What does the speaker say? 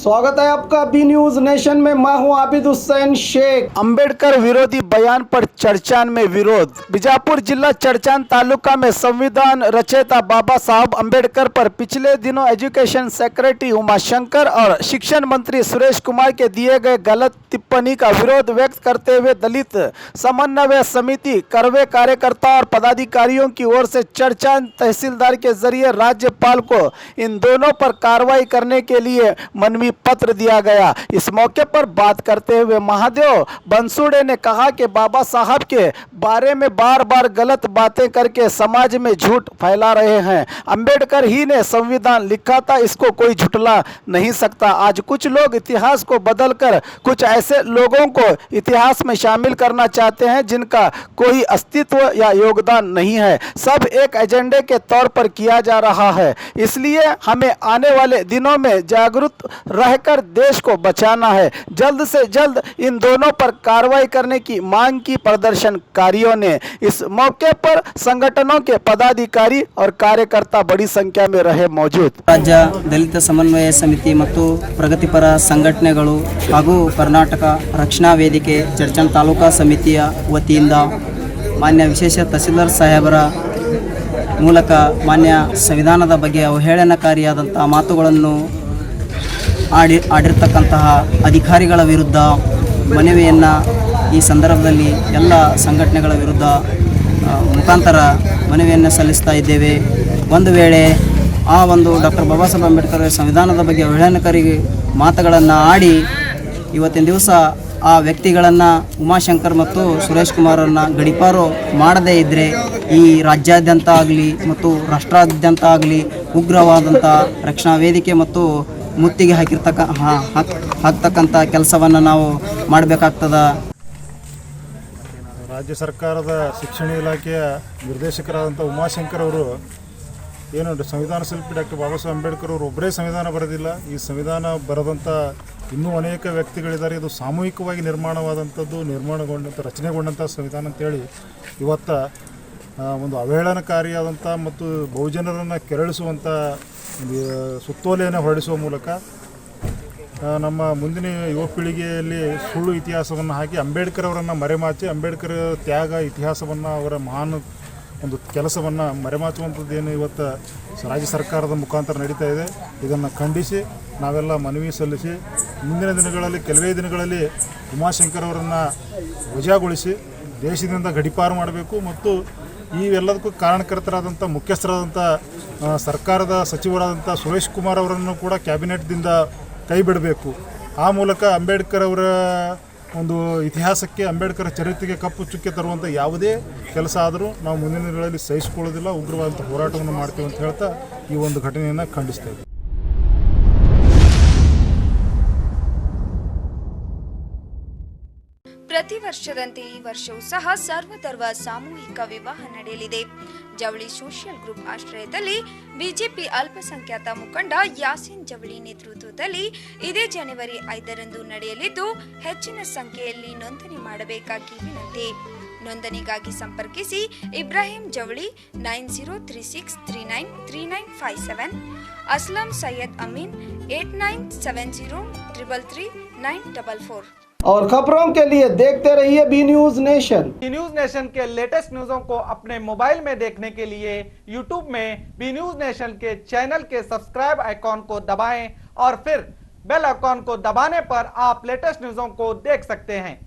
स्वागत है आपका बी न्यूज नेशन में। मैं हूं आबिद हुसैन शेख। अंबेडकर विरोधी बयान पर चर्चान में विरोध। बीजापुर जिला चर्चान तालुका में संविधान रचयिता बाबा साहब अंबेडकर पर पिछले दिनों एजुकेशन सेक्रेटरी उमाशंकर और शिक्षण मंत्री सुरेश कुमार के दिए गए गलत टिप्पणी का विरोध व्यक्त करते हुए दलित समन्वय समिति करवे कार्यकर्ता और पदाधिकारियों की ओर से चर्चान तहसीलदार के जरिए राज्यपाल को इन दोनों पर कार्रवाई करने के लिए मनवी पत्र दिया गया। इस मौके पर बात करते हुए महादेव बंसुड़े ने कहा कि बाबा साहब के बारे में बार बार गलत बातें करके समाज में झूठ फैला रहे हैं। अंबेडकर ही ने संविधान लिखा था, इसको कोई झुठला नहीं सकता। आज कुछ लोग इतिहास को बदलकर कुछ ऐसे लोगों को इतिहास में शामिल करना चाहते हैं जिनका कोई अस्तित्व या योगदान नहीं है। सब एक एजेंडे के तौर पर किया जा रहा है, इसलिए हमें आने वाले दिनों में जागरूक रहकर देश को बचाना है। जल्द से जल्द इन दोनों पर कार्रवाई करने की मांग की प्रदर्शनकारियों ने। इस मौके पर संगठनों के पदाधिकारी और कार्यकर्ता बड़ी संख्या में रहे मौजूद। राज्य दलित समन्वय समिति ಮತ್ತು ಪ್ರಗತಿಪರ ಸಂಘಟನೆಗಳು ಹಾಗೂ ಕರ್ನಾಟಕ ರಕ್ಷಣಾ ವೇದಿಕೆ ಚರ್ಚನ್ ತಾಲೂಕಾ ಸಮಿತಿಯ ವತಿಯಿಂದ ಮಾನ್ಯ ವಿಶೇಷ ತಹಸೀಲ್ದಾರ್ ಸಾಹೇಬರ ಮೂಲಕ ಮಾನ್ಯ ಸಂವಿಧಾನದ ಬಗ್ಗೆ ಅವಹೇಳನಕಾರಿಯಾದಂಥ ಮಾತುಗಳನ್ನು ಆಡಿರ್ತಕ್ಕಂತಹ ಅಧಿಕಾರಿಗಳ ವಿರುದ್ಧ ಮನವಿಯನ್ನು ಈ ಸಂದರ್ಭದಲ್ಲಿ ಎಲ್ಲ ಸಂಘಟನೆಗಳ ವಿರುದ್ಧ ಮುಖಾಂತರ ಮನವಿಯನ್ನು ಸಲ್ಲಿಸ್ತಾ ಇದ್ದೇವೆ। ಒಂದು ವೇಳೆ ಆ ಒಂದು ಡಾಕ್ಟರ್ ಬಾಬಾ ಸಾಹೇಬ್ ಅಂಬೇಡ್ಕರ್ ಸಂವಿಧಾನದ ಬಗ್ಗೆ ಅವಹೇಳನಕಾರಿ ಮಾತುಗಳನ್ನು ಆಡಿ ಇವತ್ತಿನ ದಿವಸ ಆ ವ್ಯಕ್ತಿಗಳನ್ನು ಉಮಾಶಂಕರ್ ಮತ್ತು ಸುರೇಶ್ ಕುಮಾರನ್ನು ಗಡೀಪಾರು ಮಾಡದೇ ಇದ್ದರೆ ಈ ರಾಜ್ಯಾದ್ಯಂತ ಆಗಲಿ ಮತ್ತು ರಾಷ್ಟ್ರಾದ್ಯಂತ ಆಗಲಿ ಉಗ್ರವಾದಂಥ ರಕ್ಷಣಾ ವೇದಿಕೆ ಮತ್ತು ಮುತ್ತಿಗೆ ಹಾಕ್ತಕ್ಕಂಥ ಕೆಲಸವನ್ನು ನಾವು ಮಾಡಬೇಕಾಗ್ತದೆ। ರಾಜ್ಯ ಸರ್ಕಾರದ ಶಿಕ್ಷಣ ಇಲಾಖೆಯ ನಿರ್ದೇಶಕರಾದಂಥ ಉಮಾಶಂಕರ್ ಅವರು ಏನು ಸಂವಿಧಾನ ಶಿಲ್ಪಿ ಡಾಕ್ಟರ್ ಬಾಬಾ ಸಾಹೇಬ್ ಅಂಬೇಡ್ಕರ್ ಅವರು ಒಬ್ಬರೇ ಸಂವಿಧಾನ ಬರೆದಿಲ್ಲ, ಈ ಸಂವಿಧಾನ ಬರೆದಂಥ ಇನ್ನೂ ಅನೇಕ ವ್ಯಕ್ತಿಗಳಿದ್ದಾರೆ। ಇದು ಸಾಮೂಹಿಕವಾಗಿ ನಿರ್ಮಾಣಗೊಂಡಂಥ ರಚನೆಗೊಂಡಂಥ ಸಂವಿಧಾನ ಅಂತೇಳಿ ಇವತ್ತು ಒಂದು ಅವಹೇಳನಕಾರಿಯಾದಂಥ ಮತ್ತು ಬಹುಜನರನ್ನು ಕೆರಳಿಸುವಂಥ ಸುತ್ತೋಲೆಯನ್ನು ಹೊರಡಿಸುವ ಮೂಲಕ ನಮ್ಮ ಮುಂದಿನ ಯುವ ಪೀಳಿಗೆಯಲ್ಲಿ ಸುಳ್ಳು ಇತಿಹಾಸವನ್ನು ಹಾಕಿ ಅಂಬೇಡ್ಕರ್ ಅವರನ್ನು ಮರೆಮಾಚಿ ಅಂಬೇಡ್ಕರ್ ತ್ಯಾಗ ಇತಿಹಾಸವನ್ನು ಅವರ ಮಹಾನ್ ಒಂದು ಕೆಲಸವನ್ನು ಮರೆಮಾಚುವಂಥದ್ದೇನು ಇವತ್ತು ರಾಜ್ಯ ಸರ್ಕಾರದ ಮುಖಾಂತರ ನಡೀತಾ ಇದೆ। ಇದನ್ನು ಖಂಡಿಸಿ ನಾವೆಲ್ಲ ಮನವಿ ಸಲ್ಲಿಸಿ ಮುಂದಿನ ದಿನಗಳಲ್ಲಿ ಕೆಲವೇ ದಿನಗಳಲ್ಲಿ ಉಮಾಶಂಕರ್ ಅವರನ್ನು ವಜಾಗೊಳಿಸಿ ದೇಶದಿಂದ ಗಡೀಪಾರು ಮಾಡಬೇಕು ಮತ್ತು ಇವೆಲ್ಲದಕ್ಕೂ ಕಾರಣಕರ್ತರಾದಂಥ ಮುಖ್ಯಸ್ಥರಾದಂಥ ಸರ್ಕಾರದ ಸಚಿವರಾದಂಥ ಸುರೇಶ್ ಕುಮಾರ್ ಅವರನ್ನು ಕೂಡ ಕ್ಯಾಬಿನೆಟ್ದಿಂದ ಕೈ ಬಿಡಬೇಕು। ಆ ಮೂಲಕ ಅಂಬೇಡ್ಕರ್ ಅವರ ಒಂದು ಇತಿಹಾಸಕ್ಕೆ ಅಂಬೇಡ್ಕರ್ ಚರಿತ್ರೆಗೆ ಕಪ್ಪು ಚುಕ್ಕೆ ತರುವಂಥ ಯಾವುದೇ ಕೆಲಸ ಆದರೂ ನಾವು ಮುಂದಿನ ದಿನಗಳಲ್ಲಿ ಸಹಿಸಿಕೊಳ್ಳೋದಿಲ್ಲ, ಉಗ್ರವಾದಂಥ ಹೋರಾಟವನ್ನು ಮಾಡ್ತೀವಿ ಅಂತ ಹೇಳ್ತಾ ಈ ಒಂದು ಘಟನೆಯನ್ನು ಖಂಡಿಸ್ತೇವೆ। ಪ್ರತಿ ವರ್ಷದಂತೆ ಈ ವರ್ಷವೂ ಸಹ ಸರ್ವಧರ್ಮ ಸಾಮೂಹಿಕ ವಿವಾಹ ನಡೆಯಲಿದೆ। ಜವಳಿ ಸೋಷಿಯಲ್ ಗ್ರೂಪ್ ಆಶ್ರಯದಲ್ಲಿ ಬಿಜೆಪಿ ಅಲ್ಪಸಂಖ್ಯಾತ ಮುಖಂಡ ಯಾಸೀನ್ ಜವಳಿ ನೇತೃತ್ವದಲ್ಲಿ ಇದೇ ಜನವರಿ 5ರಂದು ನಡೆಯಲಿದ್ದು ಹೆಚ್ಚಿನ ಸಂಖ್ಯೆಯಲ್ಲಿ ನೋಂದಣಿ ಮಾಡಬೇಕಾಗಿ ವಿನಂತಿ। ನೋಂದಣಿಗಾಗಿ ಸಂಪರ್ಕಿಸಿ ಇಬ್ರಾಹಿಂ ಜವಳಿ 9036393957, ಅಸ್ಲಂ ಸೈಯದ್ ಅಮೀನ್ 8970333944। और खबरों के लिए देखते रहिए B News Nation. B News Nation के लेटेस्ट न्यूज़ों को अपने मोबाइल में देखने के लिए यूट्यूब में बी न्यूज नेशन के चैनल के सब्सक्राइब आइकॉन को दबाएं और फिर बेल आइकॉन को दबाने पर आप लेटेस्ट न्यूज़ों को देख सकते हैं।